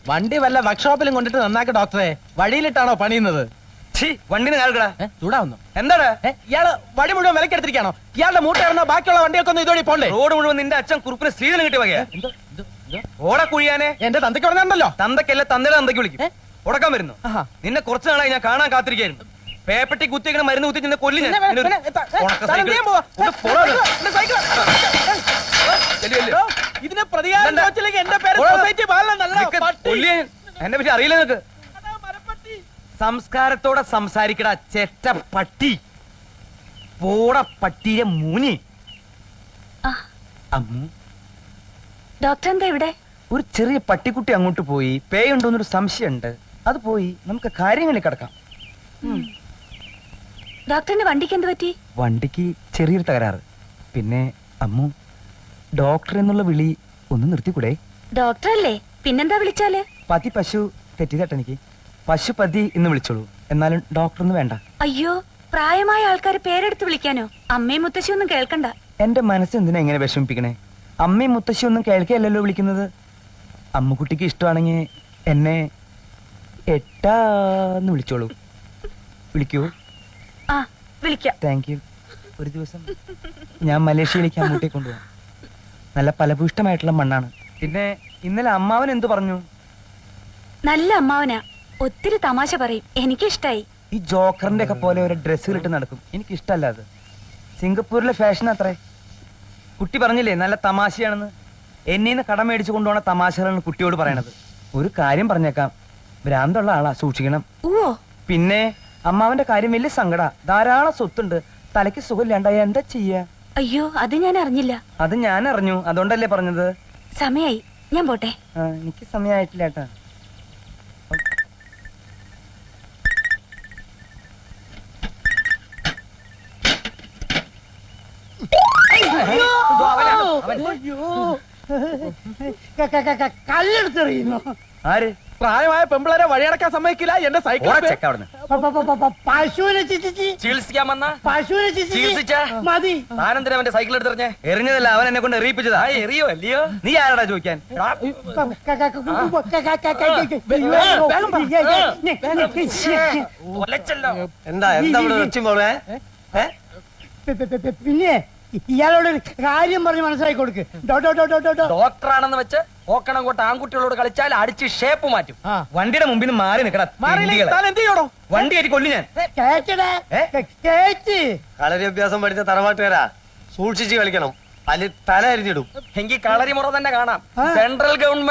വണ്ടി വല്ല വർക്ക്ഷോപ്പിലും കൊണ്ടിട്ട് നന്നാക്കി ഡോക്ടറെ. വഴിയിലിട്ടാണോ പണിയുന്നത്? വണ്ടിന് കാൽക്കടാ. ചൂടാവുന്നു. എന്താണ് ഇയാള് വഴി മുഴുവൻ വിലക്കെടുത്തിരിക്കാണോ? ഇയാളുടെ മൂട്ട ഇറങ്ങുന്ന ബാക്കിയുള്ള വണ്ടിയൊക്കെ ഒന്ന് ഇതോടി പോണ്ടേ? റോഡ് മുഴുവൻ നിന്റെ അച്ഛൻ കുറുപ്പിന് സ്ത്രീധനം കിട്ടി വകയാ. ഓടെ കുഴിയാനെ. എന്റെ തന്തയ്ക്ക് പറഞ്ഞുണ്ടല്ലോ. തന്തക്കല്ല തന്തയുടെ തന്തയ്ക്ക് വിളിക്കും. ഉടക്കാൻ വരുന്നു. നിന്നെ കുറച്ചു നാളായി ഞാൻ കാണാൻ കാത്തിരിക്കായിരുന്നു. പേപ്പട്ടി കുത്തിങ്ങനെ മരുന്ന് കുത്തി നിന്നെ കൊല്ലി. ഇതിനെ പ്രതികാരം എന്നെ പറ്റി അറിയില്ല നിനക്ക്. സംസ്കാരത്തോടെ സംസാരിക്കടാ ചെറ്റ പട്ടി. പോട പട്ടിയെ മൂനി. അമ്മു, ഡോക്ടർ എന്താ ഇവിടെ? ഒരു ചെറിയ പട്ടിക്കുട്ടി അങ്ങോട്ട് പോയി. പേയുണ്ടോന്നൊരു സംശയമുണ്ട്. അത് പോയി നമുക്ക് കാര്യങ്ങളിൽ കിടക്കാം. ഡോക്ടറിന്റെ വണ്ടിക്ക് എന്ത് പറ്റി? വണ്ടിക്ക് ചെറിയൊരു തകരാറ്. പിന്നെ അമ്മു, ഡോക്ടർ എന്നുള്ള വിളി ഒന്ന് നിർത്തിക്കൂടെ? ഡോക്ടർ അല്ലേ, പിന്നെന്താ വിളിച്ചാല്? പതി പശു തെറ്റിതട്ടെനിക്ക്. പശുപതി എന്ന് വിളിച്ചോളൂ. എന്നാലും ഡോക്ടർ ഒന്ന് വേണ്ട. അയ്യോ, പ്രായമായ ആൾക്കാര് പേരെടുത്ത് വിളിക്കാനോ? അമ്മയും മുത്തശ്ശി ഒന്നും കേൾക്കണ്ട. എന്റെ മനസ്സ് എന്തിനാ എങ്ങനെ വിഷമിപ്പിക്കണേ? അമ്മയും മുത്തശ്ശി ഒന്നും കേൾക്കുകയല്ലല്ലോ വിളിക്കുന്നത്. അമ്മുക്കുട്ടിക്ക് ഇഷ്ടമാണെങ്കിൽ എന്നെ എട്ടാന്ന് വിളിച്ചോളൂ. വിളിക്കൂ. ആ, വിളിക്കാം. Thank you. ഒരു ദിവസം ഞാൻ മലേഷ്യയിലേക്ക് അമ്മൂട്ടിയെ കൊണ്ടുപോകാം. നല്ല ഫലഭൂഷ്ടമായിട്ടുള്ള മണ്ണാണ്. പിന്നെ ഇന്നലെ അമ്മാവൻ എന്തു പറഞ്ഞു? നല്ല അമ്മാവനാ, ഒത്തിരി തമാശ പറയും. എനിക്കിഷ്ടായി. ഈ ജോക്കറിന്റെ ഒക്കെ പോലെ ഒരു ഡ്രസ്സുകൾ ഇട്ട് നടക്കും. എനിക്ക് ഇഷ്ടമല്ല അത്. സിംഗപ്പൂരിലെ ഫാഷൻ അത്രേ. കുട്ടി പറഞ്ഞില്ലേ നല്ല തമാശയാണെന്ന്. എന്നീന്ന് കടം മേടിച്ചു കൊണ്ടുപോണ തമാശകളാണ് കുട്ടിയോട് പറയണത്. ഒരു കാര്യം പറഞ്ഞേക്കാം, ഭ്രാന്തുള്ള ആളാ, സൂക്ഷിക്കണം. ഓ, പിന്നെ അമ്മാവന്റെ കാര്യം വലിയ സങ്കട. ധാരാളം സ്വത്തുണ്ട്. തലയ്ക്ക് സുഖമില്ലാണ്ടായ എന്താ ചെയ്യാ? അയ്യോ, അത് ഞാൻ അറിഞ്ഞില്ല. അത് ഞാൻ അറിഞ്ഞു, അതുകൊണ്ടല്ലേ പറഞ്ഞത്. സമയായി, ഞാൻ പോട്ടെ. എനിക്ക് സമയമായിട്ടില്ല ഏട്ടാ. കല്ലെടുത്തെറിയുന്നു. ആര്? പ്രായമായ പെമ്പിളരെ വഴിയടക്കാൻ സമ്മതിക്കില്ല. എന്റെ സൈക്കിൾ പശുവിനെ ചികിത്സിക്കാൻ വന്ന പശുവിനെ മതി. താനെന്തിനാ അവന്റെ സൈക്കിൾ എടുത്തെറിഞ്ഞേ? എറിഞ്ഞതല്ല, അവൻ എന്നെ കൊണ്ട് എറിയിപ്പിച്ചതാ. എറിയോ അല്ലയോ? നീ ആരാടാ ചോദിക്കാൻ? എന്താ പിന്നെ ഇയാളോട് ഒരു കാര്യം പറഞ്ഞ് മനസ്സിലാക്കി കൊടുക്ക്. ഡോക്ടറാണെന്ന് വെച്ച് ഓക്കണം കൊട്ട് ആൺകുട്ടികളോട് കളിച്ചാൽ അടിച്ച് ഷേപ്പ് മാറ്റും. വണ്ടിയുടെ മുമ്പിൽ നിന്ന് മാറി നിൽക്കണം. വണ്ടി കയറ്റി കൊല്ലു ഞാൻ. കളരി അഭ്യാസം പഠിച്ച തറവാട്ടുകാരാ, സൂക്ഷിച്ച് കളിക്കണം. അല്ലെ തല അരിഞ്ഞിടും. എങ്കിൽ കളരി മുറ തന്നെ കാണാം. Central government